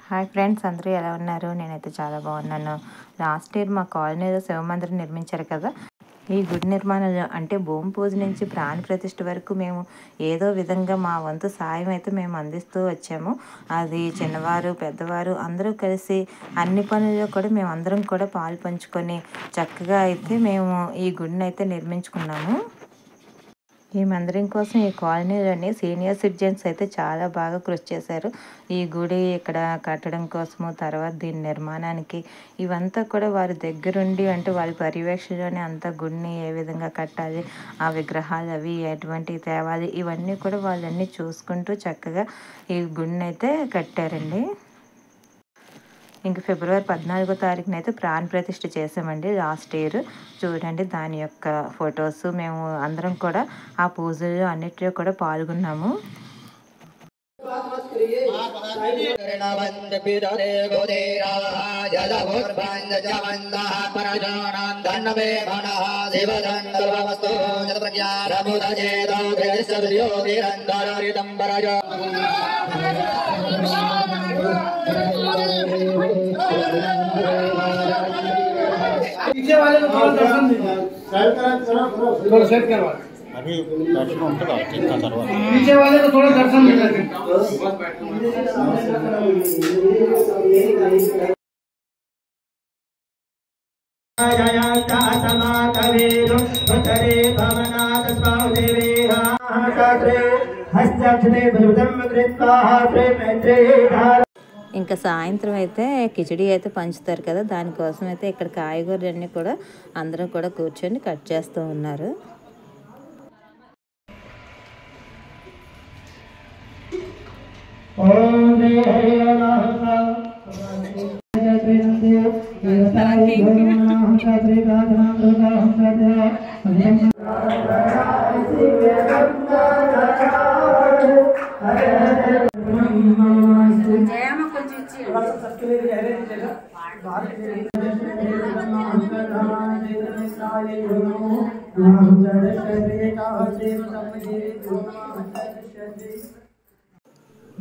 Hi friends, అందరూ ఎలా ఉన్నారు? నేనైతే చాలా బాగున్నాను. లాస్ట్ ఇయర్ మా కాలనీలో శివమందిరం నిర్మించారు కదా. ఈ గుడి నిర్మాణంలో అంటే భూమి పూజ నుంచి ప్రాణ ప్రతిష్ఠ వరకు మేము ఏదో విధంగా మా వంతు సాయం అయితే మేము అందిస్తూ వచ్చాము. అది చిన్నవారు పెద్దవారు అందరూ కలిసి అన్ని పనుల్లో కూడా మేము అందరం కూడా పాలు పంచుకొని చక్కగా అయితే మేము ఈ గుడిని అయితే నిర్మించుకున్నాము. ఈ మందిరం కోసం ఈ కాలనీలోని సీనియర్ సిటిజన్స్ అయితే చాలా బాగా కృషి చేశారు. ఈ గుడి ఇక్కడ కట్టడం కోసము, తర్వాత దీని నిర్మాణానికి ఇవంతా కూడా వారి దగ్గరుండి అంటే వాళ్ళ పర్యవేక్షణలోనే అంతా గుడిని ఏ విధంగా కట్టాలి, ఆ విగ్రహాలు అవి ఎటువంటి తేవాలి, ఇవన్నీ కూడా వాళ్ళన్నీ చూసుకుంటూ చక్కగా ఈ గుడిని అయితే కట్టారండి. ఇంక ఫిబ్రవరి 14వ తారీఖున అయితే ప్రాణ ప్రతిష్ఠ చేసామండి లాస్ట్ ఇయర్. చూడండి దాని యొక్క ఫొటోస్. మేము అందరం కూడా ఆ పూజల్లో అన్నిటిలో కూడా పాల్గొన్నాము. पीछे वाले को थोड़ा दर्शन दीजिए। थोड़ा सेट करवा अभी दर्शन होगा ठीक था करवा पीछे वाले को थोड़ा दर्शन दीजिए। जया कातमा कवेरो वतरे भवनाथ स्वादेवेहा कात्रे हस्तक्षते भजतम कृत्वा प्रे मैत्रे धार. ఇంకా సాయంత్రం అయితే కిచడీ అయితే పంచుతారు కదా, దానికోసం అయితే ఇక్కడ కాయగూరలన్నీ కూడా అందరం కూడా కూర్చొని కట్ చేస్తూ ఉన్నారు.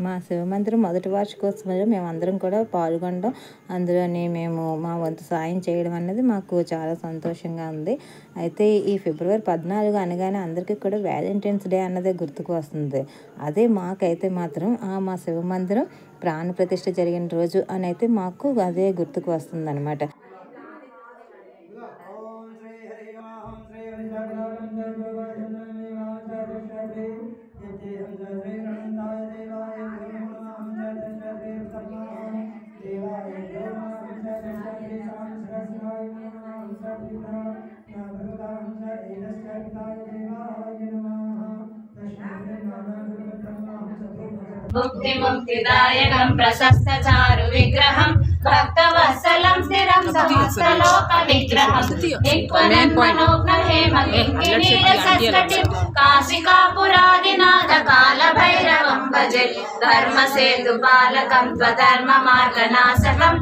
మా శివమందిరం మొదటి వార్షికోత్సవంలో మేమందరం కూడా పాల్గొనడం, అందులోని మేము మా వంతు సాయం చేయడం అనేది మాకు చాలా సంతోషంగా ఉంది. అయితే ఈ ఫిబ్రవరి 14 అనగానే అందరికీ కూడా వ్యాలంటైన్స్ డే అన్నదే గుర్తుకు వస్తుంది. అదే మాకైతే మాత్రం మా శివమందిరం ప్రాణ ప్రతిష్ఠ జరిగిన రోజు అని అయితే మాకు అదే గుర్తుకు వస్తుంది అనమాట. मुक्ति मुक्तिदायकं प्रशस्त चारु विग्रहं भक्तवत्सलं स्थिरं समस्तलोक विग्रहं नित्वनन्दनोग्न हेम किङ्किणीरसस्कटिं काशिकापुरादिनाथ कालभैरवं भजे धर्मसेतुपालकं त्वधर्ममार्गनाशकं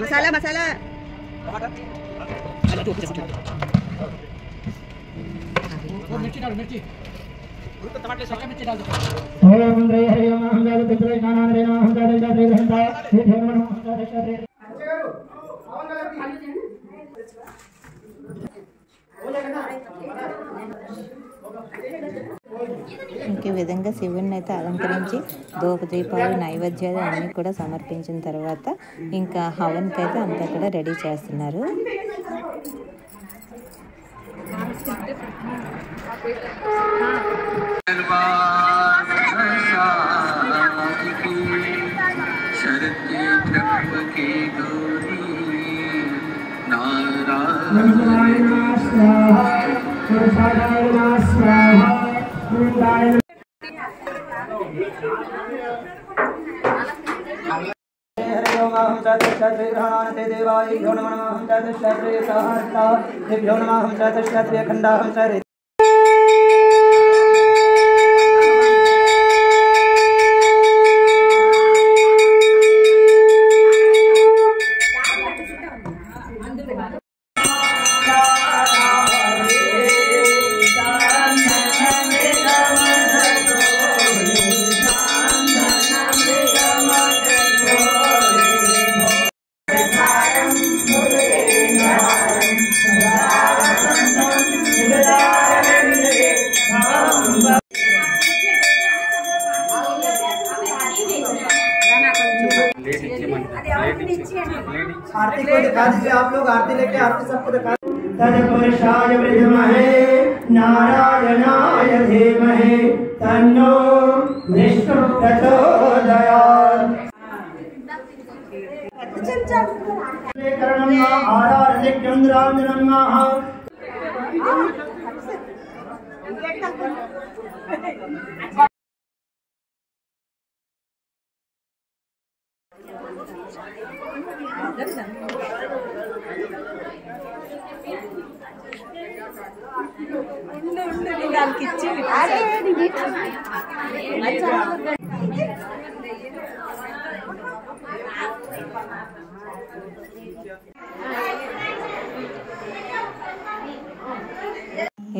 मसाला मसाला मिर्ची डाल मिर्ची टमाटर सब मिर्ची डाल दो। ओम रे हरि ओम हम जादू पितरे नाना रे नमः हम जादू जादू रहता हे देवन हम जादू जादू ఇంకే విధంగా శివుడిని అయితే అలంకరించి ధూపదీపాలు నైవేద్యాలు అన్నీ కూడా సమర్పించిన తర్వాత ఇంకా హవన్కి అయితే అంతా కూడా రెడీ చేస్తున్నారు. नारायण आरती को दिखा दीजिए आप लोग, आरती लेके आरती सबको दिखा। तत्पुरुषाय विद्महे नारायणाय धीमहि तन्नो विष्णु प्रचोदयात्। करणं आराधने चंद्रांजनं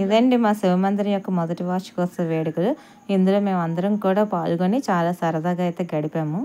ఇదండి మా శివమందిరం యొక్క మొదటి వార్షికోత్సవ వేడుకలు. ఇందులో మేము అందరం కూడా పాల్గొని చాలా సరదాగా అయితే గడిపాము.